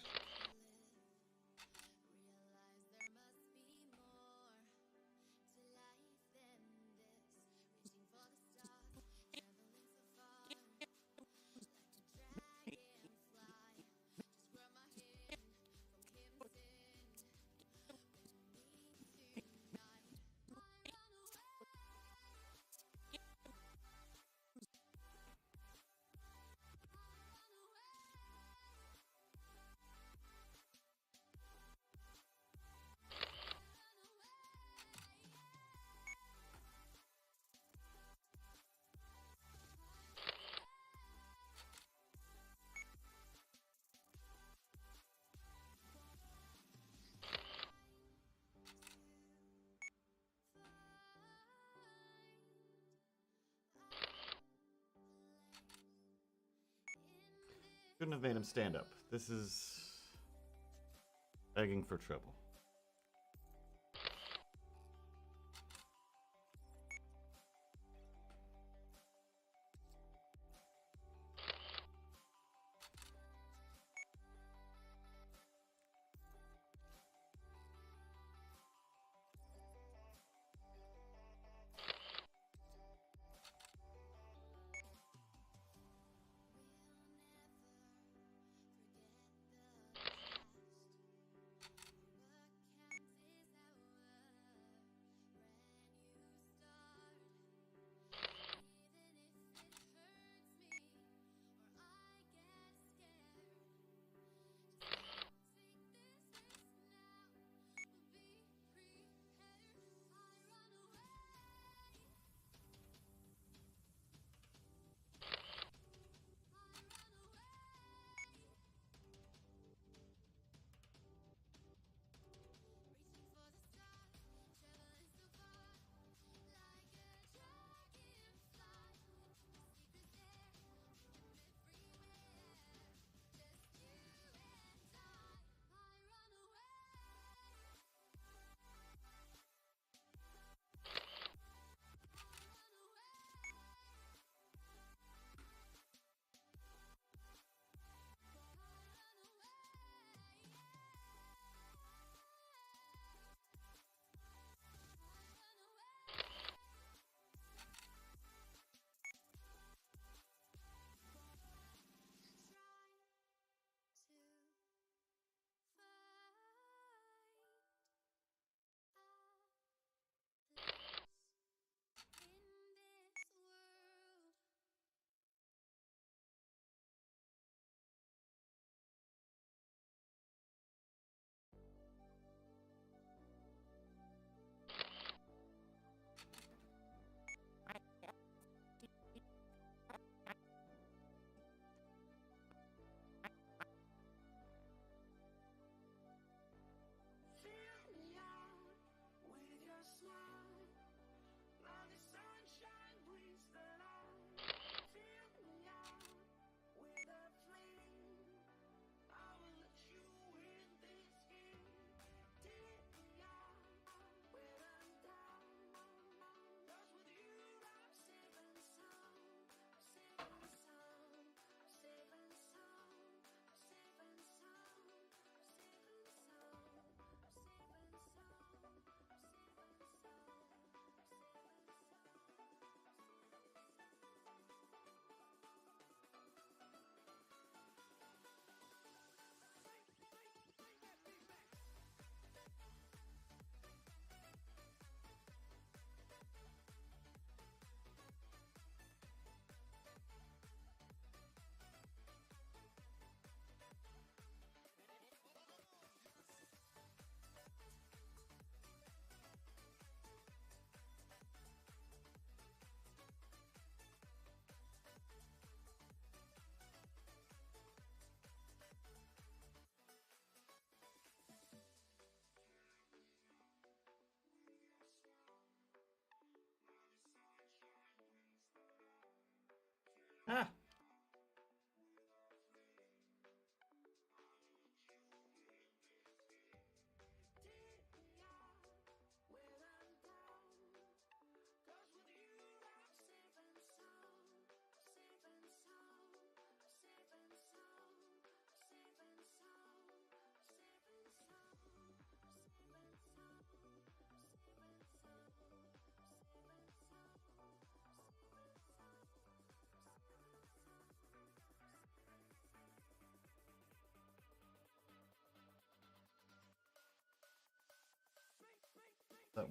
Shouldn't have made him stand up. This is begging for trouble. Ah!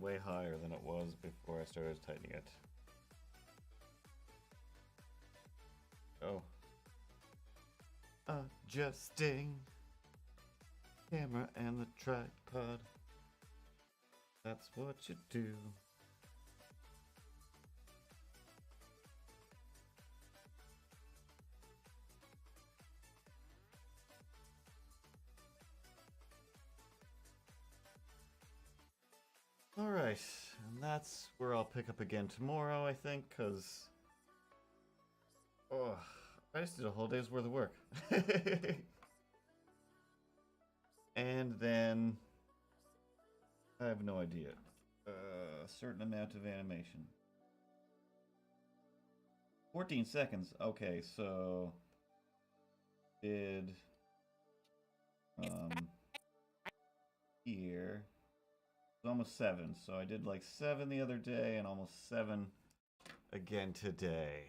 way higher than it was before I started tightening it. Oh. Adjusting camera and the tripod. That's what you do. Alright, and that's where I'll pick up again tomorrow, I think, because... Oh, I just did a whole day's worth of work. And then... I have no idea. A certain amount of animation. 14 seconds. Okay, so... Did... Here... It's almost 7, so I did like 7 the other day and almost 7 again today.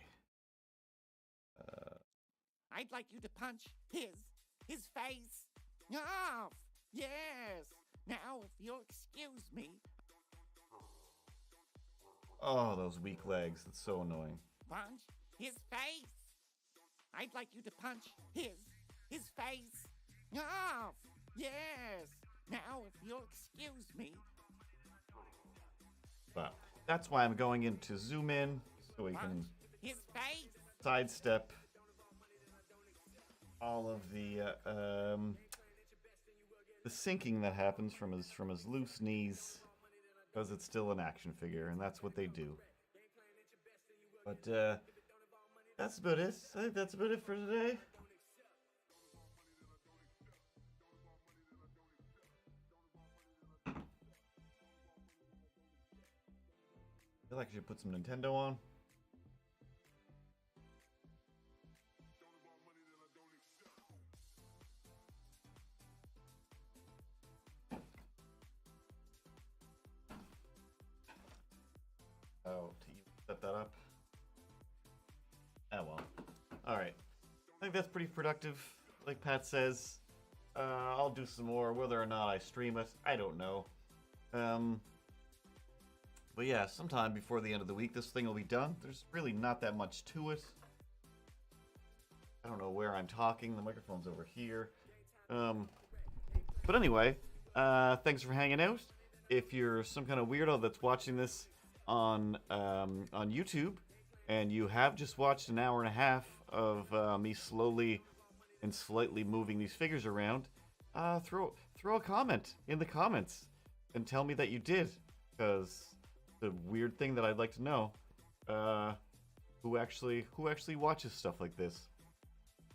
I'd like you to punch his face. Off! Yes! Now, if you'll excuse me. Oh, those weak legs. That's so annoying. Punch his face. I'd like you to punch his face. Off! Yes! Now, if you'll excuse me. But that's why I'm going in to zoom in so we can his face. Sidestep all of the sinking that happens from his loose knees, because it's still an action figure, and that's what they do. But that's about it. I think that's about it for today. I feel like I should put some Nintendo on. Oh, to set that up. Oh well. Alright. I think that's pretty productive. Like Pat says. I'll do some more. Whether or not I stream it, I don't know. But yeah, sometime before the end of the week, this thing will be done. There's really not that much to it. I don't know where I'm talking. The microphone's over here. But anyway, thanks for hanging out. If you're some kind of weirdo that's watching this on YouTube, and you have just watched an hour and a half of me slowly and slightly moving these figures around, throw a comment in the comments and tell me that you did, because the weird thing that I'd like to know, who actually watches stuff like this.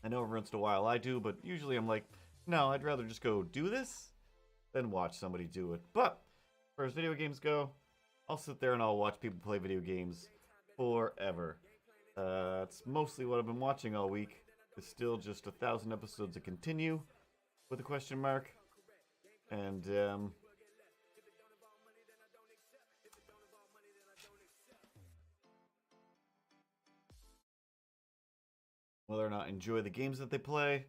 I know every once in a while I do, but usually I'm like, no, I'd rather just go do this than watch somebody do it. But as far as video games go, I'll sit there and I'll watch people play video games forever. It's mostly what I've been watching all week. It's still just 1,000 episodes to continue with a question mark. And whether or not I enjoy the games that they play,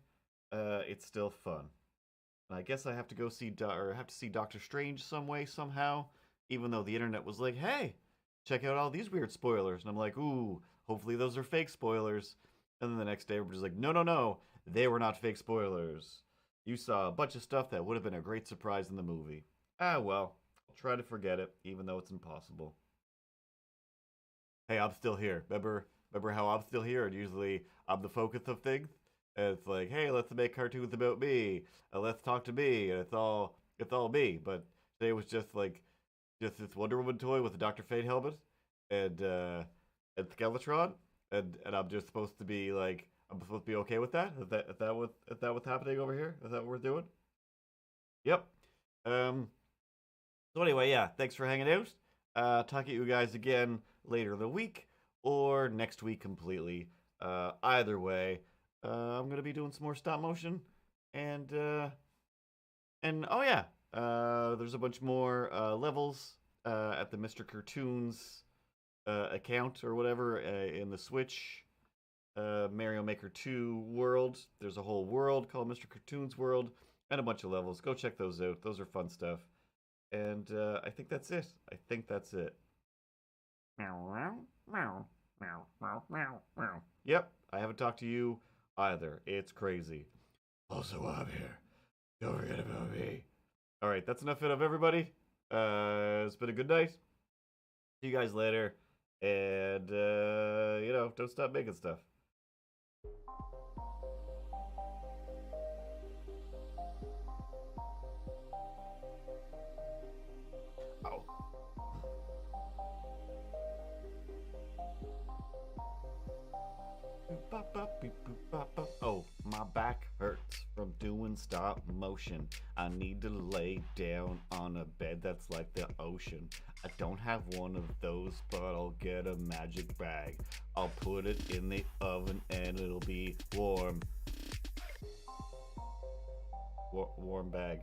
it's still fun. And I guess I have to go see Doctor Strange some way, somehow, even though the internet was like, hey, check out all these weird spoilers. And I'm like, ooh, hopefully those are fake spoilers. And then the next day, we're just like, no, they were not fake spoilers. You saw a bunch of stuff that would have been a great surprise in the movie. Ah, well, I'll try to forget it, even though it's impossible. Hey, I'm still here. Remember how I'm still here? And usually I'm the focus of things. And it's like, hey, let's make cartoons about me. Let's talk to me. And it's all me. But today was just this Wonder Woman toy with a Dr. Fate helmet and Skeletor. And I'm just supposed to be like, I'm supposed to be okay with that? Is that what's happening over here? Is that what we're doing? Yep. So anyway, yeah, thanks for hanging out. Talk to you guys again later in the week or next week completely. Either way, I'm gonna be doing some more stop motion, and oh yeah, there's a bunch more levels at the Mr. Cartoons account or whatever in the Switch Mario Maker 2 world. There's a whole world called Mr. Cartoons World and a bunch of levels. Go check those out. Those are fun stuff. And I think that's it. I think that's it. Meow, meow, meow, meow, meow, meow. Yep, I haven't talked to you either. It's crazy. Also, I'm here. Don't forget about me. All right, that's enough of everybody. It's been a good night. See you guys later. And, don't stop making stuff. Oh. Oh, my back hurts from doing stop motion. I need to lay down on a bed that's like the ocean. I don't have one of those, but I'll get a magic bag. I'll put it in the oven and it'll be warm. Warm bag.